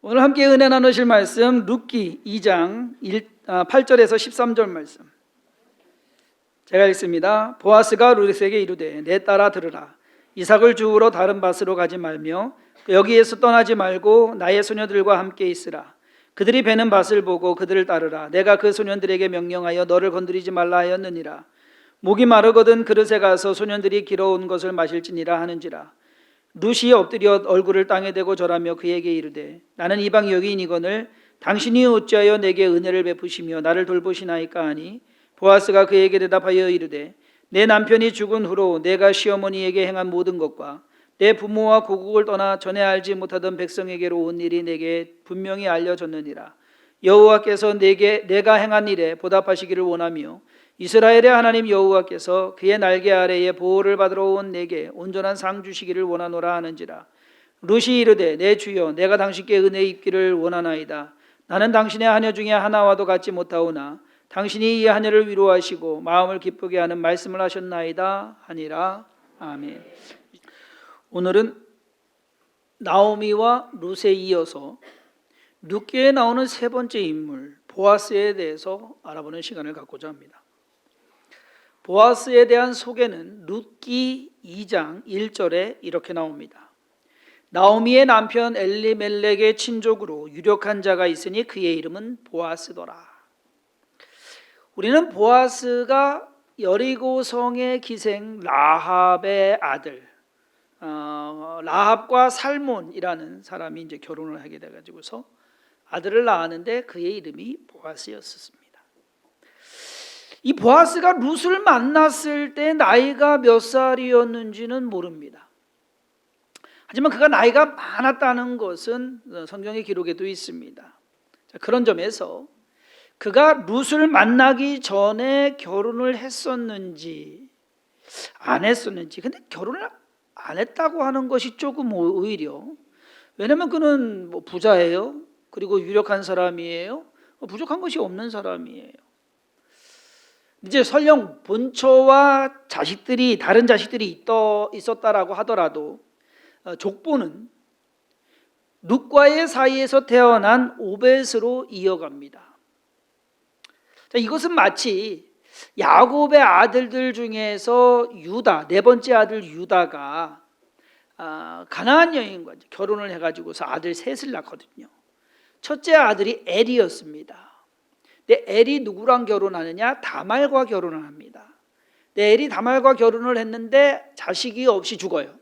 오늘 함께 은혜 나누실 말씀 룻기 2장 8절에서 13절 말씀 제가 읽습니다. 보아스가 룻에게 이르되 내 딸아 들으라. 이삭을 주우러 다른 밭으로 가지 말며 여기에서 떠나지 말고 나의 소녀들과 함께 있으라. 그들이 베는 밭을 보고 그들을 따르라. 내가 그 소년들에게 명령하여 너를 건드리지 말라 하였느니라. 목이 마르거든 그릇에 가서 소년들이 길어온 것을 마실지니라 하는지라. 룻이 엎드려 얼굴을 땅에 대고 절하며 그에게 이르되 나는 이방 여인이거늘 당신이 어찌하여 내게 은혜를 베푸시며 나를 돌보시나이까 하니 보아스가 그에게 대답하여 이르되 내 남편이 죽은 후로 내가 시어머니에게 행한 모든 것과 내 부모와 고국을 떠나 전에 알지 못하던 백성에게로 온 일이 내게 분명히 알려졌느니라. 여호와께서 내가 행한 일에 보답하시기를 원하며 이스라엘의 하나님 여호와께서 그의 날개 아래에 보호를 받으러 온 내게 온전한 상 주시기를 원하노라 하는지라. 룻이 이르되 내 주여 내가 당신께 은혜 입기를 원하나이다. 나는 당신의 하녀 중에 하나와도 같지 못하오나 당신이 이 하녀를 위로하시고 마음을 기쁘게 하는 말씀을 하셨나이다 하니라. 아멘. 오늘은 나오미와 룻에 이어서 룻기에 나오는 세 번째 인물 보아스에 대해서 알아보는 시간을 갖고자 합니다. 보아스에 대한 소개는 룻기 2장 1절에 이렇게 나옵니다. 나오미의 남편 엘리멜렉의 친족으로 유력한 자가 있으니 그의 이름은 보아스더라. 우리는 보아스가 여리고성의 기생 라합의 아들, 라합과 살몬이라는 사람이 이제 결혼을 하게 돼가지고서 아들을 낳았는데 그의 이름이 보아스였습니다. 이 보아스가 룻을 만났을 때 나이가 몇 살이었는지는 모릅니다. 하지만 그가 나이가 많았다는 것은 성경의 기록에도 있습니다. 그런 점에서 그가 룻을 만나기 전에 결혼을 했었는지 안 했었는지, 근데 결혼을 안 했다고 하는 것이 조금 오히려, 왜냐하면 그는 부자예요. 그리고 유력한 사람이에요. 부족한 것이 없는 사람이에요. 이제 설령 본처와 자식들이 다른 자식들이 있었다라고 하더라도 족보는 룻과의 사이에서 태어난 오벳으로 이어갑니다. 자, 이것은 마치 야곱의 아들들 중에서 유다, 네 번째 아들 유다가 가나안 여인과 결혼을 해가지고서 아들 셋을 낳거든요. 첫째 아들이 엘이었습니다. 근데 엘이 누구랑 결혼하느냐? 다말과 결혼을 합니다. 근데 엘이 다말과 결혼을 했는데 자식이 없이 죽어요.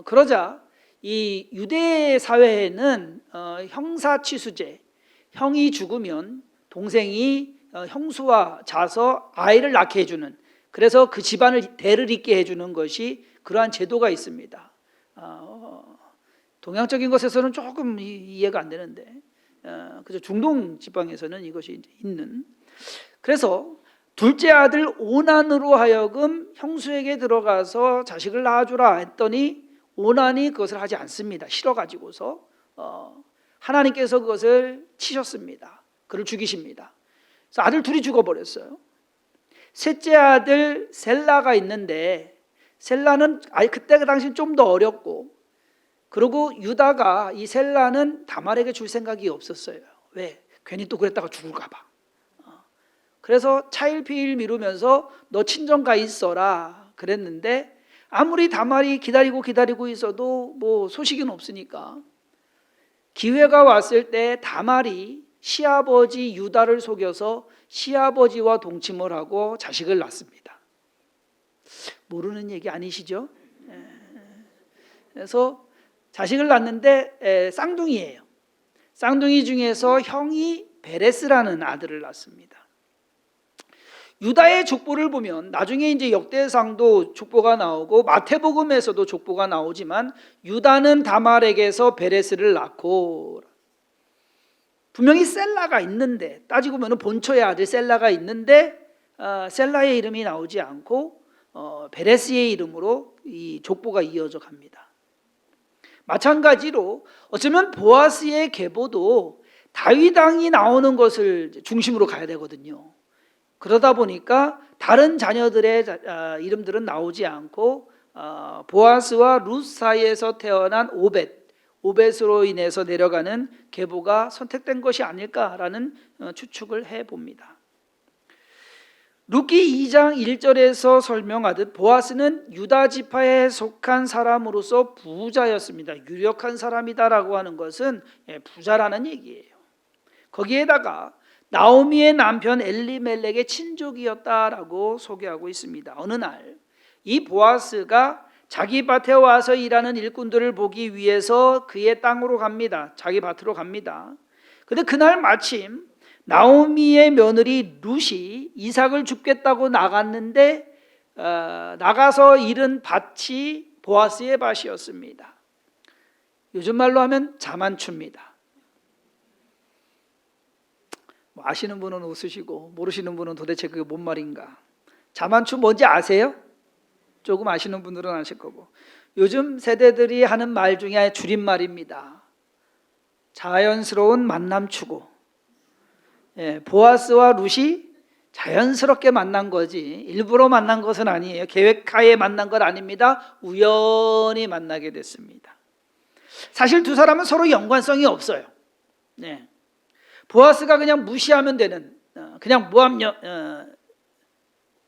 그러자 이 유대 사회에는 형사취수제, 형이 죽으면 동생이 형수와 자서 아이를 낳게 해주는, 그래서 그 집안을 대를 잇게 해주는 것이 그러한 제도가 있습니다. 동양적인 것에서는 조금 이해가 안 되는데 그저 중동 지방에서는 이것이 있는. 그래서 둘째 아들 오난으로 하여금 형수에게 들어가서 자식을 낳아주라 했더니 오난이 그것을 하지 않습니다. 싫어가지고서 하나님께서 그것을 치셨습니다. 그를 죽이십니다. 그래서 아들 둘이 죽어버렸어요. 셋째 아들 셀라가 있는데 셀라는 그때 그 당시는 좀 더 어렸고, 그리고 유다가 이 셀라는 다말에게 줄 생각이 없었어요. 왜? 괜히 또 그랬다가 죽을까 봐. 그래서 차일피일 미루면서 너 친정 가 있어라 그랬는데, 아무리 다말이 기다리고 있어도 뭐 소식은 없으니까 기회가 왔을 때 다말이 시아버지 유다를 속여서 시아버지와 동침을 하고 자식을 낳습니다. 모르는 얘기 아니시죠? 그래서 자식을 낳는데 쌍둥이에요. 쌍둥이 중에서 형이 베레스라는 아들을 낳습니다. 유다의 족보를 보면 나중에 이제 역대상도 족보가 나오고 마태복음에서도 족보가 나오지만 유다는 다말에게서 베레스를 낳고, 분명히 셀라가 있는데, 따지고 보면 본초의 아들 셀라가 있는데 셀라의 이름이 나오지 않고 베레스의 이름으로 이 족보가 이어져 갑니다. 마찬가지로 어쩌면 보아스의 계보도 다윗 왕이 나오는 것을 중심으로 가야 되거든요. 그러다 보니까 다른 자녀들의 이름들은 나오지 않고 보아스와 룻 사이에서 태어난 오벳, 오벳으로 인해서 내려가는 계보가 선택된 것이 아닐까라는 추측을 해봅니다. 룻기 2장 1절에서 설명하듯 보아스는 유다 지파에 속한 사람으로서 부자였습니다. 유력한 사람이다라고 하는 것은 부자라는 얘기예요. 거기에다가 나오미의 남편 엘리멜렉의 친족이었다라고 소개하고 있습니다. 어느 날 이 보아스가 자기 밭에 와서 일하는 일꾼들을 보기 위해서 그의 땅으로 갑니다. 자기 밭으로 갑니다. 그런데 그날 마침 나오미의 며느리 룻이 이삭을 줍겠다고 나갔는데 나가서 잃은 밭이 보아스의 밭이었습니다. 요즘 말로 하면 자만추입니다. 아시는 분은 웃으시고 모르시는 분은 도대체 그게 뭔 말인가. 자만추 뭔지 아세요? 조금 아시는 분들은 아실 거고, 요즘 세대들이 하는 말 중에 줄임말입니다. 자연스러운 만남추고, 보아스와 룻이 자연스럽게 만난 거지 일부러 만난 것은 아니에요. 계획하에 만난 것 아닙니다. 우연히 만나게 됐습니다. 사실 두 사람은 서로 연관성이 없어요. 보아스가 그냥 무시하면 되는, 그냥 모압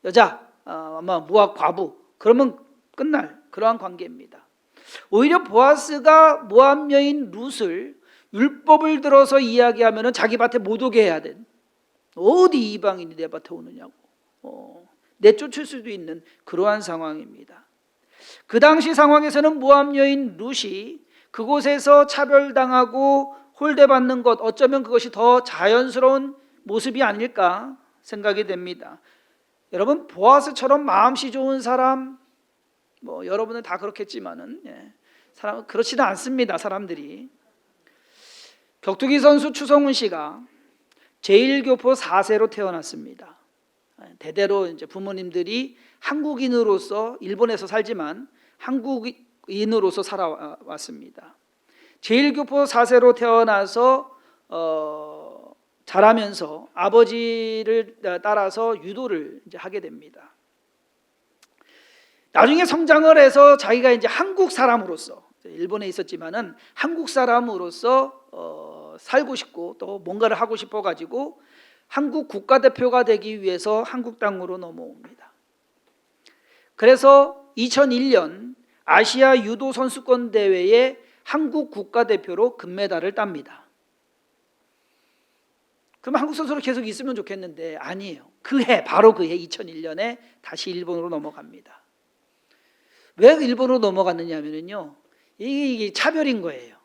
여자, 모압 과부, 그러면 끝날 그러한 관계입니다. 오히려 보아스가 모압 여인 룻을 율법을 들어서 이야기하면 자기 밭에 못 오게 해야 된, 어디 이방인이 내 밭에 오느냐고 내쫓을 수도 있는 그러한 상황입니다. 그 당시 상황에서는 모압 여인 룻이 그곳에서 차별당하고 홀대받는 것, 어쩌면 그것이 더 자연스러운 모습이 아닐까 생각이 됩니다. 여러분, 보아스처럼 마음씨 좋은 사람, 여러분은 다 그렇겠지만은 사람 그렇지는 않습니다. 사람들이. 격투기 선수 추성훈 씨가 제1교포 4세로 태어났습니다. 대대로 이제 부모님들이 한국인으로서 일본에서 살지만 한국인으로서 살아왔습니다. 제1교포 4세로 태어나서 자라면서 아버지를 따라서 유도를 이제 하게 됩니다. 나중에 성장을 해서 자기가 이제 한국 사람으로서, 일본에 있었지만은 한국 사람으로서 살고 싶고 또 뭔가를 하고 싶어 가지고 한국 국가대표가 되기 위해서 한국 땅으로 넘어옵니다. 그래서 2001년 아시아 유도 선수권 대회에 한국 국가대표로 금메달을 땁니다. 그럼 한국 선수로 계속 있으면 좋겠는데 아니에요. 바로 그 해 2001년에 다시 일본으로 넘어갑니다. 왜 일본으로 넘어갔느냐면요, 이게 차별인 거예요.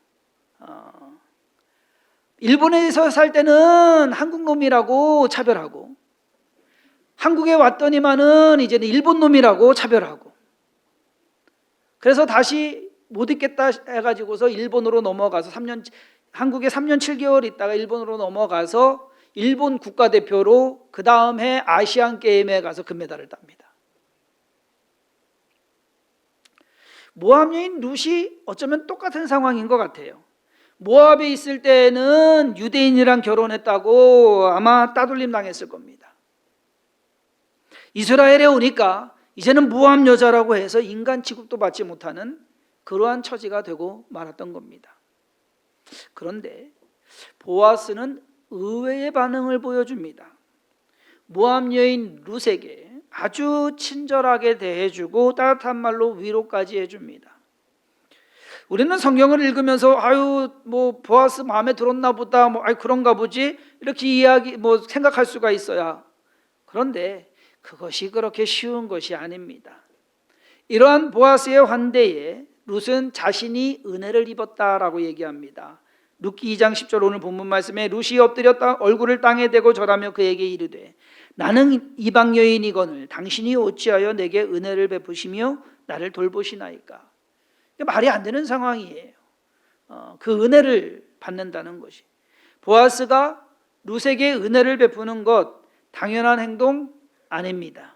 일본에서 살 때는 한국 놈이라고 차별하고, 한국에 왔더니만은 이제는 일본 놈이라고 차별하고, 그래서 다시 못 있겠다 해가지고서 일본으로 넘어가서 한국에 3년 7개월 있다가 일본으로 넘어가서 일본 국가대표로 그 다음 해 아시안 게임에 가서 금메달을 땁니다. 모압 여인 룻이 어쩌면 똑같은 상황인 것 같아요. 모압에 있을 때는 유대인이랑 결혼했다고 아마 따돌림 당했을 겁니다. 이스라엘에 오니까 이제는 모압 여자라고 해서 인간 취급도 받지 못하는 그러한 처지가 되고 말았던 겁니다. 그런데 보아스는 의외의 반응을 보여줍니다. 모압 여인 룻에게 아주 친절하게 대해주고 따뜻한 말로 위로까지 해줍니다. 우리는 성경을 읽으면서 보아스 마음에 들었나 보다, 그런가 보지, 이렇게 생각할 수가 있어야. 그런데 그것이 그렇게 쉬운 것이 아닙니다. 이러한 보아스의 환대에 룻은 자신이 은혜를 입었다라고 얘기합니다. 룻기 2장 10절 오늘 본문 말씀에 룻이 엎드려 얼굴을 땅에 대고 절하며 그에게 이르되 나는 이방 여인이거늘 당신이 어찌하여 내게 은혜를 베푸시며 나를 돌보시나이까. 말이 안 되는 상황이에요. 그 은혜를 받는다는 것이, 보아스가 룻에게 은혜를 베푸는 것 당연한 행동 아닙니다.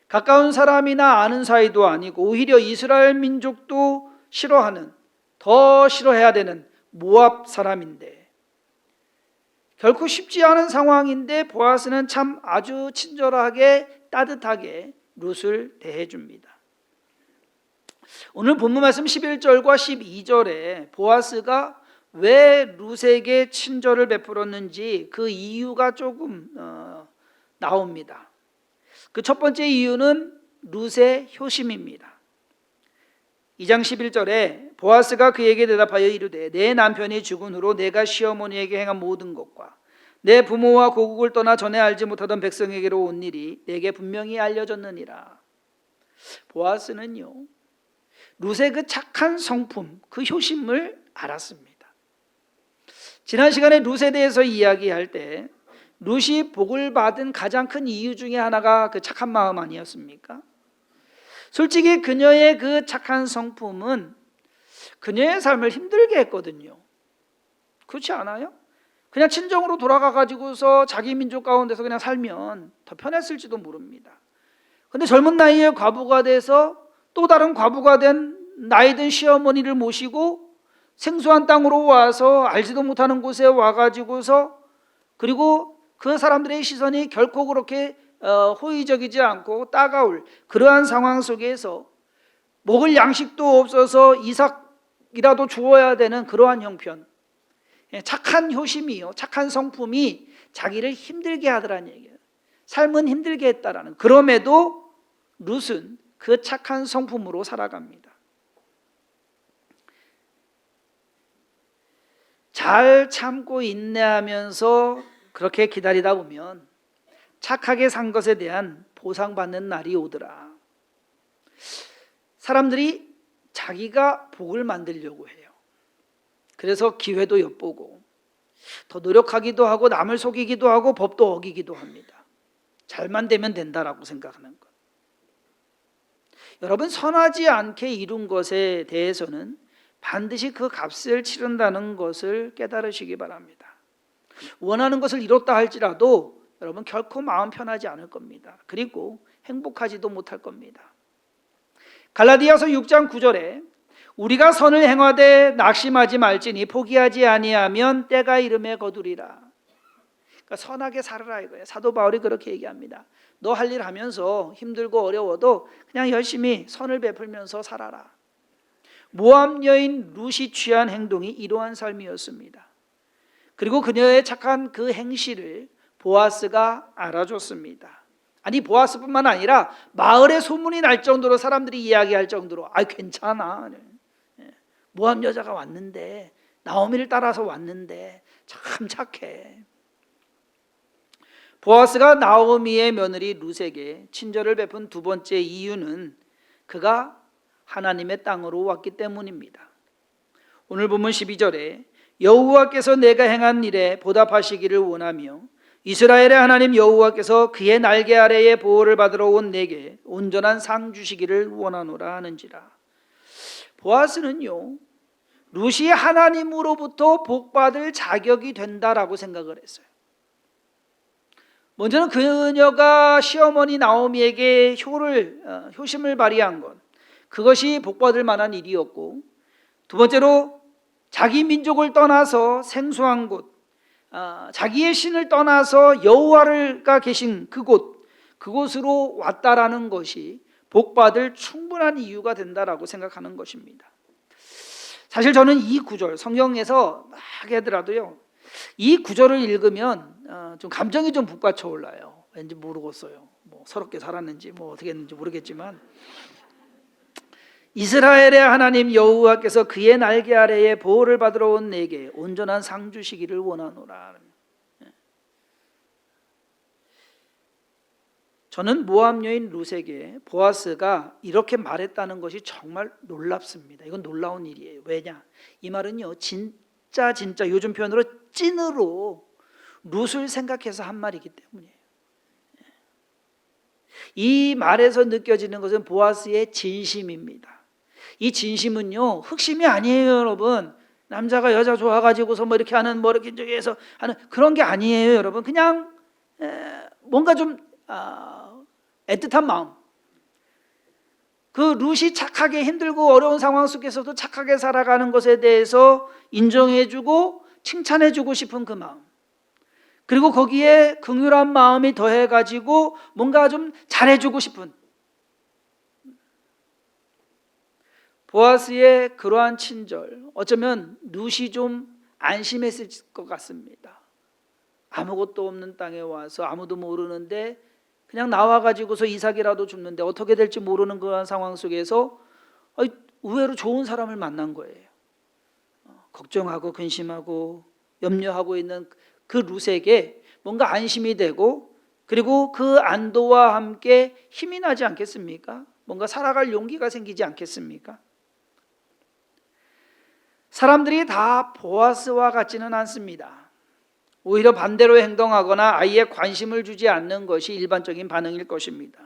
가까운 사람이나 아는 사이도 아니고 오히려 이스라엘 민족도 싫어하는, 더 싫어해야 되는 모압 사람인데, 결코 쉽지 않은 상황인데 보아스는 참 아주 친절하게 따뜻하게 룻을 대해줍니다. 오늘 본문 말씀 11절과 12절에 보아스가 왜 룻에게 친절을 베풀었는지 그 이유가 조금 나옵니다. 그 첫 번째 이유는 룻의 효심입니다. 2장 11절에 보아스가 그에게 대답하여 이르되 내 남편이 죽은 후로 내가 시어머니에게 행한 모든 것과 내 부모와 고국을 떠나 전에 알지 못하던 백성에게로 온 일이 내게 분명히 알려졌느니라. 보아스는요, 룻의 그 착한 성품, 그 효심을 알았습니다. 지난 시간에 룻에 대해서 이야기할 때 룻이 복을 받은 가장 큰 이유 중에 하나가 그 착한 마음 아니었습니까? 솔직히 그녀의 그 착한 성품은 그녀의 삶을 힘들게 했거든요. 그렇지 않아요? 그냥 친정으로 돌아가 가지고서 자기 민족 가운데서 그냥 살면 더 편했을지도 모릅니다. 근데 젊은 나이에 과부가 돼서 또 다른 과부가 된 나이든 시어머니를 모시고 생소한 땅으로 와서 알지도 못하는 곳에 와가지고서, 그리고 그 사람들의 시선이 결코 그렇게 호의적이지 않고 따가울 그러한 상황 속에서 먹을 양식도 없어서 이삭이라도 주어야 되는 그러한 형편, 착한 효심이요, 착한 성품이 자기를 힘들게 하더라는 얘기예요. 삶은 힘들게 했다라는. 그럼에도 룻은 그 착한 성품으로 살아갑니다. 잘 참고 인내하면서 그렇게 기다리다 보면 착하게 산 것에 대한 보상받는 날이 오더라. 사람들이 자기가 복을 만들려고 해요. 그래서 기회도 엿보고 더 노력하기도 하고 남을 속이기도 하고 법도 어기기도 합니다. 잘만 되면 된다라고 생각하는 것. 여러분, 선하지 않게 이룬 것에 대해서는 반드시 그 값을 치른다는 것을 깨달으시기 바랍니다. 원하는 것을 이뤘다 할지라도 여러분 결코 마음 편하지 않을 겁니다. 그리고 행복하지도 못할 겁니다. 갈라디아서 6장 9절에 우리가 선을 행하되 낙심하지 말지니 포기하지 아니하면 때가 이름에 거두리라. 그러니까 선하게 살아라 이거예요. 사도 바울이 그렇게 얘기합니다. 너 할 일 하면서 힘들고 어려워도 그냥 열심히 선을 베풀면서 살아라. 모압 여인 룻이 취한 행동이 이러한 삶이었습니다. 그리고 그녀의 착한 그 행실을 보아스가 알아줬습니다. 아니, 보아스뿐만 아니라 마을에 소문이 날 정도로, 사람들이 이야기할 정도로 괜찮아, 모압 여자가 왔는데, 나오미를 따라서 왔는데 참 착해. 보아스가 나오미의 며느리 룻에게 친절을 베푼 두 번째 이유는 그가 하나님의 땅으로 왔기 때문입니다. 오늘 본문 12절에 여호와께서 내가 행한 일에 보답하시기를 원하며 이스라엘의 하나님 여호와께서 그의 날개 아래에 보호를 받으러 온 내게 온전한 상 주시기를 원하노라 하는지라. 보아스는요, 룻이 하나님으로부터 복받을 자격이 된다라고 생각을 했어요. 먼저는 그녀가 시어머니 나오미에게 효심을 발휘한 것, 그것이 복받을 만한 일이었고, 두 번째로 자기 민족을 떠나서 생소한 곳, 자기의 신을 떠나서 여호와가 계신 그곳으로 왔다라는 것이 복받을 충분한 이유가 된다라고 생각하는 것입니다. 사실 저는 이 구절, 성경에서 막 하더라도요, 이 구절을 읽으면 좀 감정이 좀 북받쳐 올라요. 왠지 모르겠어요. 뭐 서럽게 살았는지 뭐 어떻게 했는지 모르겠지만, 이스라엘의 하나님 여호와께서 그의 날개 아래에 보호를 받으러 온 내게 온전한 상 주시기를 원하노라. 저는 모압 여인 룻에게 보아스가 이렇게 말했다는 것이 정말 놀랍습니다. 이건 놀라운 일이에요. 왜냐? 이 말은요, 진짜 요즘 표현으로 찐으로 룻을 생각해서 한 말이기 때문이에요. 이 말에서 느껴지는 것은 보아스의 진심입니다. 이 진심은요, 흑심이 아니에요, 여러분. 남자가 여자 좋아가지고서 뭐 이렇게 하는, 뭐 이렇게 해서 하는 그런 게 아니에요, 여러분. 그냥 뭔가 좀 애틋한 마음. 그 룻이 착하게 힘들고 어려운 상황 속에서도 착하게 살아가는 것에 대해서 인정해주고 칭찬해주고 싶은 그 마음. 그리고 거기에 긍휼한 마음이 더해가지고 뭔가 좀 잘해주고 싶은. 보아스의 그러한 친절, 어쩌면 룻이 좀 안심했을 것 같습니다. 아무것도 없는 땅에 와서 아무도 모르는데 그냥 나와가지고서 이삭이라도 줍는데 어떻게 될지 모르는 그런 상황 속에서 의외로 좋은 사람을 만난 거예요. 걱정하고 근심하고 염려하고 있는 그 룻에게 뭔가 안심이 되고, 그리고 그 안도와 함께 힘이 나지 않겠습니까? 뭔가 살아갈 용기가 생기지 않겠습니까? 사람들이 다 보아스와 같지는 않습니다. 오히려 반대로 행동하거나 아예 관심을 주지 않는 것이 일반적인 반응일 것입니다.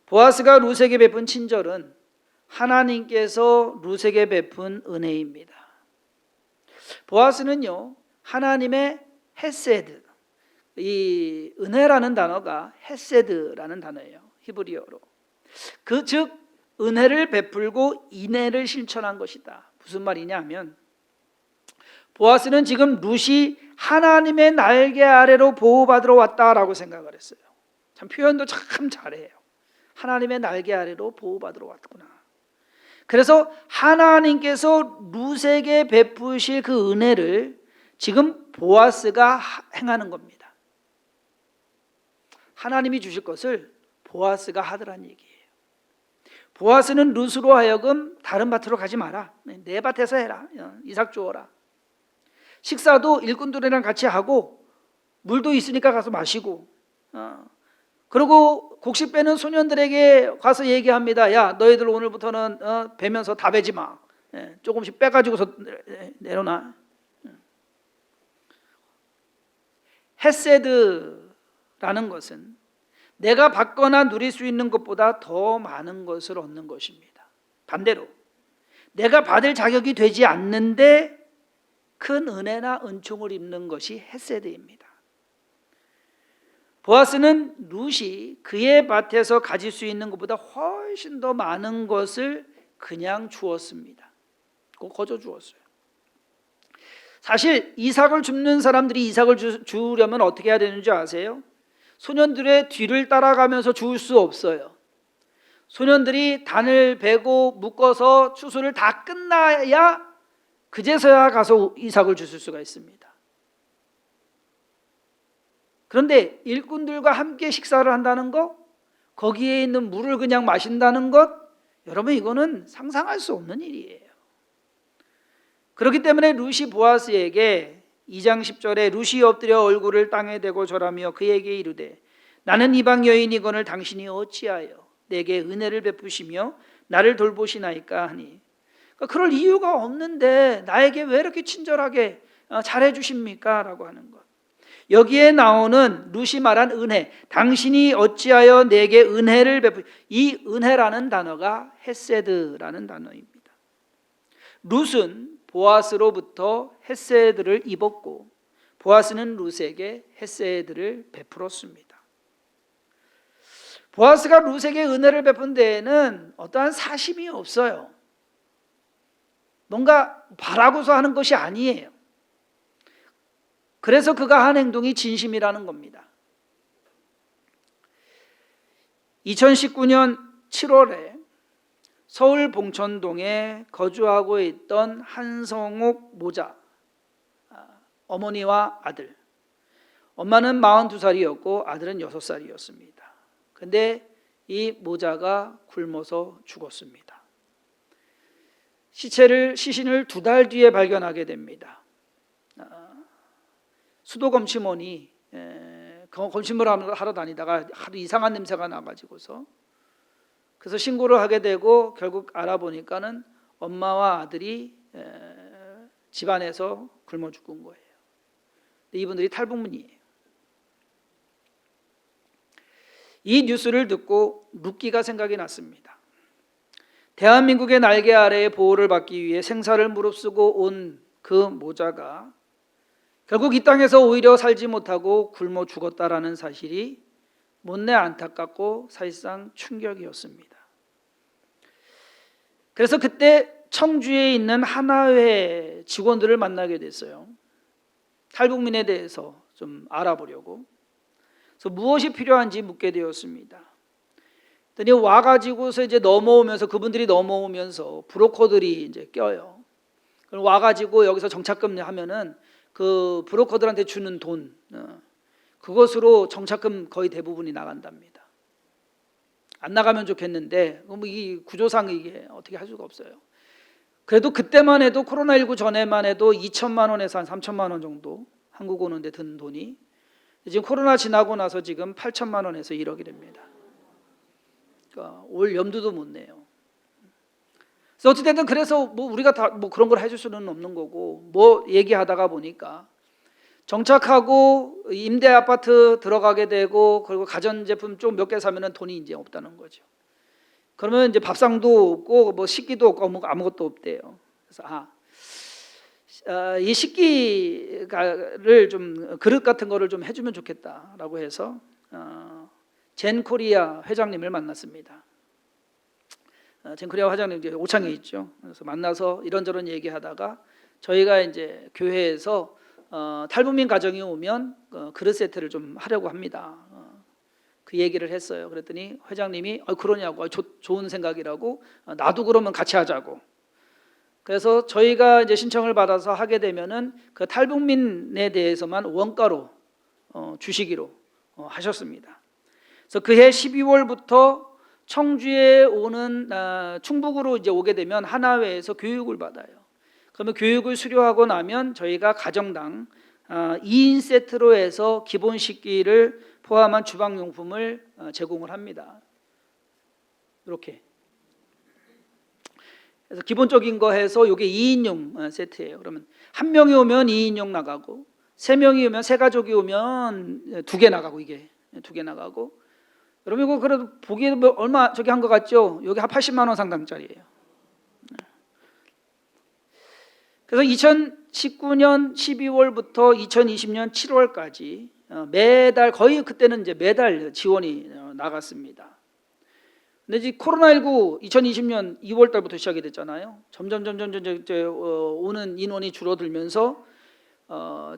보아스가 룻에게 베푼 친절은 하나님께서 룻에게 베푼 은혜입니다. 보아스는요, 하나님의 헤세드, 이 은혜라는 단어가 헤세드라는 단어예요. 히브리어로. 즉 은혜를 베풀고 인애를 실천한 것이다. 무슨 말이냐면, 보아스는 지금 룻이 하나님의 날개 아래로 보호받으러 왔다라고 생각을 했어요. 참 표현도 참 잘해요. 하나님의 날개 아래로 보호받으러 왔구나. 그래서 하나님께서 룻에게 베푸실 그 은혜를 지금 보아스가 행하는 겁니다. 하나님이 주실 것을 보아스가 하더란 얘기예요. 보아스는 룻으로 하여금 다른 밭으로 가지 마라. 내 밭에서 해라. 이삭 주어라. 식사도 일꾼들이랑 같이 하고 물도 있으니까 가서 마시고, 그리고 곡식 빼는 소년들에게 가서 얘기합니다. 야, 너희들 오늘부터는 베면서 다 베지 마. 조금씩 빼가지고서 내려놔. 헤세드라는 것은 내가 받거나 누릴 수 있는 것보다 더 많은 것을 얻는 것입니다. 반대로 내가 받을 자격이 되지 않는데 큰 은혜나 은총을 입는 것이 헤세드입니다. 보아스는 룻이 그의 밭에서 가질 수 있는 것보다 훨씬 더 많은 것을 그냥 주었습니다. 꼭 거저 주었어요. 사실 이삭을 줍는 사람들이 이삭을 주려면 어떻게 해야 되는지 아세요? 소년들의 뒤를 따라가면서 줄 수 없어요. 소년들이 단을 베고 묶어서 추수를 다 끝나야 그제서야 가서 이삭을 주실 수가 있습니다. 그런데 일꾼들과 함께 식사를 한다는 것, 거기에 있는 물을 그냥 마신다는 것, 여러분 이거는 상상할 수 없는 일이에요. 그렇기 때문에 룻이 보아스에게 2장 10절에 룻이 엎드려 얼굴을 땅에 대고 절하며 그에게 이르되 나는 이방 여인이거늘 당신이 어찌하여 내게 은혜를 베푸시며 나를 돌보시나이까 하니, 그럴 이유가 없는데 나에게 왜 이렇게 친절하게 잘해 주십니까? 라고 하는 것. 여기에 나오는 룻이 말한 은혜, 당신이 어찌하여 내게 은혜를 베푸, 이 은혜라는 단어가 헤세드라는 단어입니다. 룻은 보아스로부터 헤세드를 입었고 보아스는 룻에게 헤세드를 베풀었습니다. 보아스가 룻에게 은혜를 베푼 데에는 어떠한 사심이 없어요. 뭔가 바라고서 하는 것이 아니에요. 그래서 그가 한 행동이 진심이라는 겁니다. 2019년 7월에 서울 봉천동에 거주하고 있던 한성옥 모자, 어머니와 아들, 엄마는 42살이었고 아들은 6살이었습니다. 근데 이 모자가 굶어서 죽었습니다. 시신을 2달 뒤에 발견하게 됩니다. 수도검침원이 검침을 하러 다니다가 하도 이상한 냄새가 나가지고서 그래서 신고를 하게 되고 결국 알아보니까는 엄마와 아들이 집안에서 굶어 죽은 거예요. 이분들이 탈북민이에요. 이 뉴스를 듣고 룻기가 생각이 났습니다. 대한민국의 날개 아래의 보호를 받기 위해 생사를 무릅쓰고 온 그 모자가 결국 이 땅에서 오히려 살지 못하고 굶어 죽었다라는 사실이 못내 안타깝고 사실상 충격이었습니다. 그래서 그때 청주에 있는 하나회 직원들을 만나게 됐어요. 탈북민에 대해서 좀 알아보려고. 그래서 무엇이 필요한지 묻게 되었습니다. 그랬더니 와가지고서 이제 넘어오면서 그분들이 넘어오면서 브로커들이 이제 껴요. 그럼 와가지고 여기서 정착금 하면은 그 브로커들한테 주는 돈 그것으로 정착금 거의 대부분이 나간답니다. 안 나가면 좋겠는데 뭐 이 구조상 이게 어떻게 할 수가 없어요. 그래도 그때만 해도 코로나19 전에만 해도 2천만 원에서 한 3천만 원 정도 한국 오는데 든 돈이 지금 코로나 지나고 나서 지금 8천만 원에서 1억이 됩니다. 그러니까 올 염두도 못 내요. 그래서 어찌됐든 그래서 뭐 우리가 다 뭐 그런 걸 해줄 수는 없는 거고 뭐 얘기하다가 보니까 정착하고 임대 아파트 들어가게 되고 그리고 가전제품 좀 몇 개 사면은 돈이 이제 없다는 거죠. 그러면 이제 밥상도 없고 뭐 식기도 없고 뭐 아무것도 없대요. 그래서 이 식기를 좀 그릇 같은 거를 좀 해주면 좋겠다라고 해서 젠코리아 회장님을 만났습니다. 젠코리아 회장님 이제 오창에 있죠. 그래서 만나서 이런저런 얘기하다가 저희가 이제 교회에서 탈북민 가정이 오면 그릇 세트를 좀 하려고 합니다. 그 얘기를 했어요. 그랬더니 회장님이 그러냐고 좋은 생각이라고 나도 그러면 같이 하자고. 그래서 저희가 이제 신청을 받아서 하게 되면은 그 탈북민에 대해서만 원가로 주시기로 하셨습니다. 그래서 그해 12월부터 청주에 오는 충북으로 이제 오게 되면 하나회에서 교육을 받아요. 그러면 교육을 수료하고 나면 저희가 가정당 2인 세트로 해서 기본 식기를 포함한 주방용품을 제공을 합니다. 이렇게. 그래서 기본적인 거 해서 이게 2인용 세트예요. 그러면 한 명이 오면 2인용 나가고 3명이 오면 3가족이 오면 2개 나가고 이게 2개 나가고 여러분 이거 그래도 보기에 뭐 얼마 저기 한 것 같죠? 여기 한 80만 원 상당짜리예요. 그래서 2019년 12월부터 2020년 7월까지 매달 거의 그때는 이제 매달 지원이 나갔습니다. 근데 이제 코로나19 2020년 2월 달부터 시작이 됐잖아요. 점점 오는 인원이 줄어들면서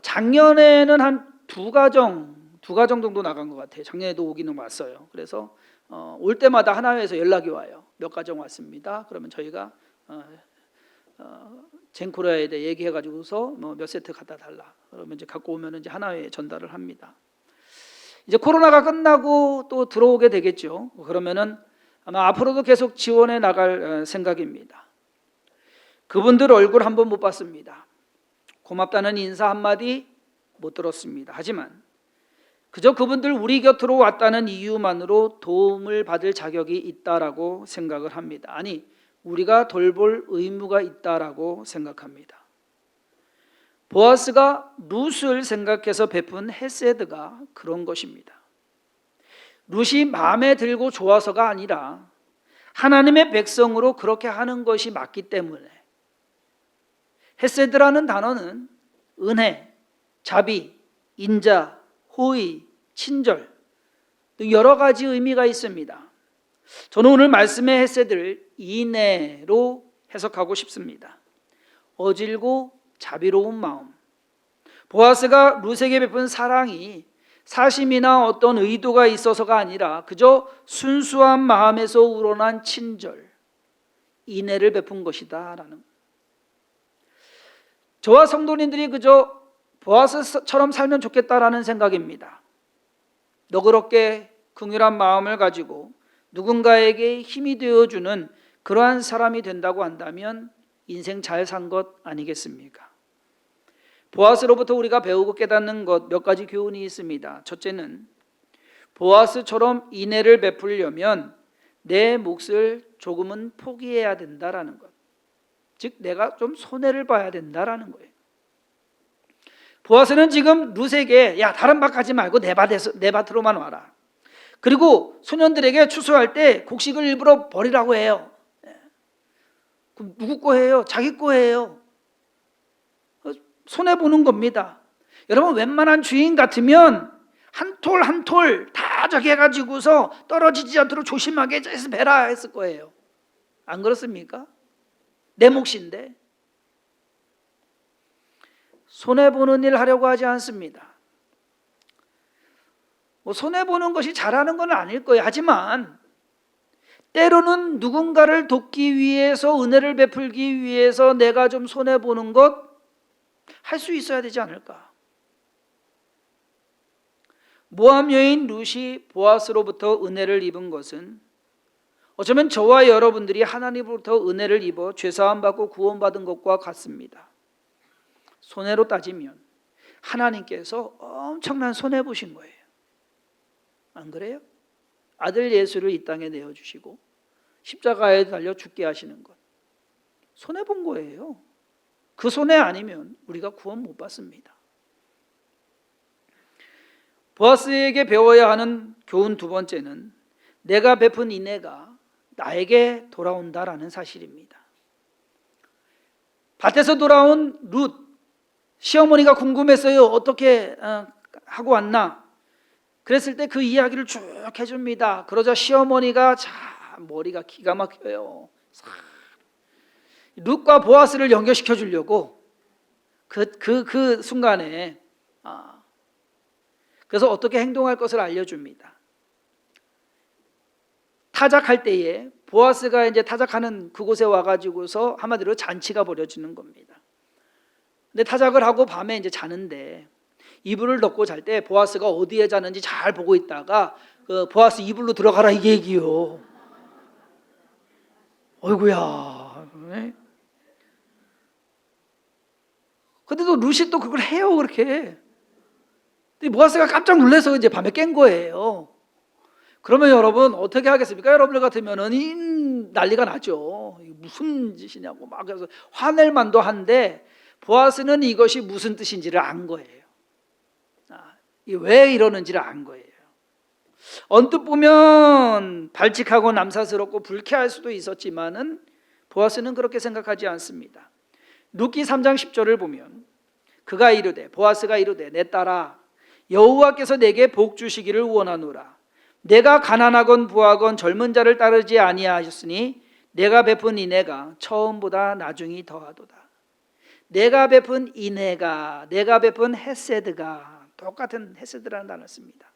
작년에는 한 두 가정 정도 나간 것 같아요. 작년에도 오기는 왔어요. 그래서 올 때마다 하나회에서 연락이 와요. 몇 가정 왔습니다. 그러면 저희가 젠코리아에 대해 얘기해가지고서 뭐 몇 세트 갖다 달라. 그러면 이제 갖고 오면 이제 하나회에 전달을 합니다. 이제 코로나가 끝나고 또 들어오게 되겠죠. 그러면은 아마 앞으로도 계속 지원해 나갈 생각입니다. 그분들 얼굴 한번 못 봤습니다. 고맙다는 인사 한마디 못 들었습니다. 하지만 그저 그분들 우리 곁으로 왔다는 이유만으로 도움을 받을 자격이 있다라고 생각을 합니다. 아니, 우리가 돌볼 의무가 있다라고 생각합니다. 보아스가 룻을 생각해서 베푼 헤세드가 그런 것입니다. 룻이 마음에 들고 좋아서가 아니라 하나님의 백성으로 그렇게 하는 것이 맞기 때문에 헤세드라는 단어는 은혜, 자비, 인자, 호의, 친절 등 여러 가지 의미가 있습니다. 저는 오늘 말씀의 헤세드를 인애로 해석하고 싶습니다. 어질고 자비로운 마음. 보아스가 룻에게 베푼 사랑이 사심이나 어떤 의도가 있어서가 아니라 그저 순수한 마음에서 우러난 친절, 인애를 베푼 것이다라는. 저와 성도님들이 그저 보아스처럼 살면 좋겠다라는 생각입니다. 너그럽게 긍휼한 마음을 가지고 누군가에게 힘이 되어주는 그러한 사람이 된다고 한다면 인생 잘 산 것 아니겠습니까? 보아스로부터 우리가 배우고 깨닫는 것 몇 가지 교훈이 있습니다. 첫째는 보아스처럼 인애를 베풀려면 내 몫을 조금은 포기해야 된다라는 것. 즉 내가 좀 손해를 봐야 된다라는 거예요. 보아스는 지금 룻에게 야 다른 밭 가지 말고 내 밭으로만 와라. 그리고 소년들에게 추수할 때 곡식을 일부러 버리라고 해요. 그럼 누구 거예요? 자기 거예요. 손해보는 겁니다. 여러분 웬만한 주인 같으면 한 톨 한 톨 다 저기 해가지고서 떨어지지 않도록 조심하게 해서 베라 했을 거예요. 안 그렇습니까? 내 몫인데. 손해보는 일 하려고 하지 않습니다. 뭐 손해보는 것이 잘하는 건 아닐 거예요. 하지만 때로는 누군가를 돕기 위해서, 은혜를 베풀기 위해서 내가 좀 손해보는 것 할 수 있어야 되지 않을까? 모압 여인 룻이 보아스로부터 은혜를 입은 것은 어쩌면 저와 여러분들이 하나님으로부터 은혜를 입어 죄사함 받고 구원받은 것과 같습니다. 손해로 따지면 하나님께서 엄청난 손해 보신 거예요. 안 그래요? 아들 예수를 이 땅에 내어주시고 십자가에 달려 죽게 하시는 것, 손해 본 거예요. 그 손해 아니면 우리가 구원 못 받습니다. 보아스에게 배워야 하는 교훈 두 번째는 내가 베푼 인애가 나에게 돌아온다라는 사실입니다. 밭에서 돌아온 룻, 시어머니가 궁금했어요. 어떻게 하고 왔나? 그랬을 때 그 이야기를 쭉 해줍니다. 그러자 시어머니가 머리가 기가 막혀요. 룻과 보아스를 연결시켜 주려고 그 순간에 그래서 어떻게 행동할 것을 알려줍니다. 타작할 때에 보아스가 이제 타작하는 그곳에 와가지고서 한마디로 잔치가 벌어지는 겁니다. 근데 타작을 하고 밤에 이제 자는데 이불을 덮고 잘 때 보아스가 어디에 자는지 잘 보고 있다가 그 보아스 이불로 들어가라 이 얘기요. 어이구야. 네? 근데도 룻이 또 그걸 해요 그렇게. 근데 보아스가 깜짝 놀라서 이제 밤에 깬 거예요. 그러면 여러분 어떻게 하겠습니까? 여러분들 같으면은 난리가 나죠. 무슨 짓이냐고 막 그래서 화낼 만도 한데 보아스는 이것이 무슨 뜻인지를 안 거예요. 왜 이러는지를 안 거예요. 언뜻 보면 발칙하고 남사스럽고 불쾌할 수도 있었지만은 보아스는 그렇게 생각하지 않습니다. 룻기 3장 10절을 보면 그가 이르되 보아스가 이르되 내 딸아 여호와께서 내게 복 주시기를 원하노라. 내가 가난하건 부하건 젊은 자를 따르지 아니하셨으니 내가 베푼 인애가 처음보다 나중이 더하도다. 내가 베푼 인애가, 내가 베푼 헤세드가, 똑같은 헤세드라는 단어를 씁니다.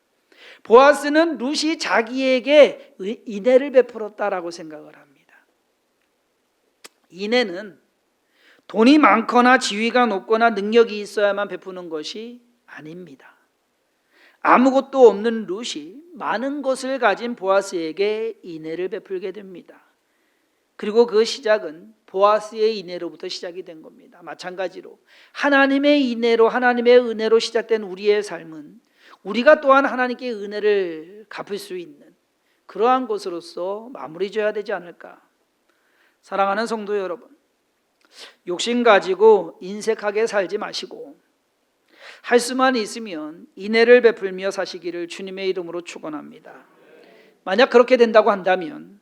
보아스는 룻이 자기에게 인애를 베풀었다라고 생각을 합니다. 인애는 돈이 많거나 지위가 높거나 능력이 있어야만 베푸는 것이 아닙니다. 아무것도 없는 룻이 많은 것을 가진 보아스에게 인애를 베풀게 됩니다. 그리고 그 시작은 보아스의 인애로부터 시작이 된 겁니다. 마찬가지로 하나님의 인애로, 하나님의 은혜로 시작된 우리의 삶은 우리가 또한 하나님께 은혜를 갚을 수 있는 그러한 것으로서 마무리 져야 되지 않을까. 사랑하는 성도 여러분, 욕심 가지고 인색하게 살지 마시고 할 수만 있으면 인애를 베풀며 사시기를 주님의 이름으로 축원합니다. 만약 그렇게 된다고 한다면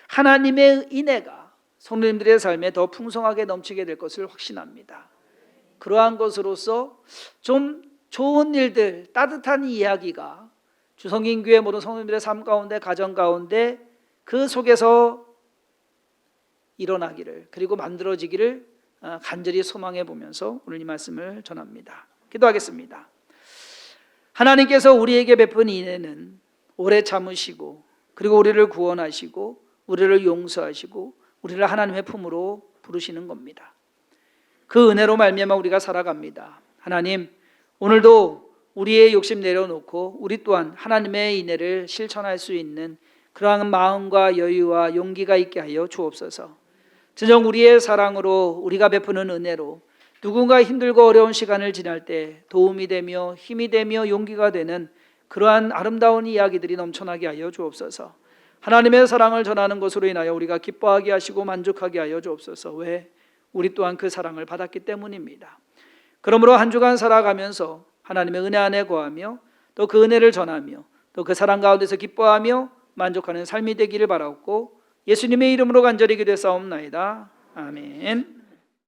하나님의 인애가 성도님들의 삶에 더 풍성하게 넘치게 될 것을 확신합니다. 그러한 것으로서 좀 좋은 일들, 따뜻한 이야기가 주성인교회 모든 성도님들의 삶 가운데, 가정 가운데 그 속에서 일어나기를, 그리고 만들어지기를 간절히 소망해 보면서 오늘 이 말씀을 전합니다. 기도하겠습니다. 하나님께서 우리에게 베푼 인애는 오래 참으시고, 그리고 우리를 구원하시고, 우리를 용서하시고, 우리를 하나님의 품으로 부르시는 겁니다. 그 은혜로 말미암아 우리가 살아갑니다. 하나님, 오늘도 우리의 욕심 내려놓고 우리 또한 하나님의 인애를 실천할 수 있는 그러한 마음과 여유와 용기가 있게 하여 주옵소서. 진정 우리의 사랑으로, 우리가 베푸는 은혜로 누군가 힘들고 어려운 시간을 지날 때 도움이 되며 힘이 되며 용기가 되는 그러한 아름다운 이야기들이 넘쳐나게 하여 주옵소서. 하나님의 사랑을 전하는 것으로 인하여 우리가 기뻐하게 하시고 만족하게 하여 주옵소서. 왜? 우리 또한 그 사랑을 받았기 때문입니다. 그러므로 한 주간 살아가면서 하나님의 은혜 안에 거하며 또 그 은혜를 전하며 또 그 사랑 가운데서 기뻐하며 만족하는 삶이 되기를 바라옵고 예수님의 이름으로 간절히 기도했사옵나이다. 아멘.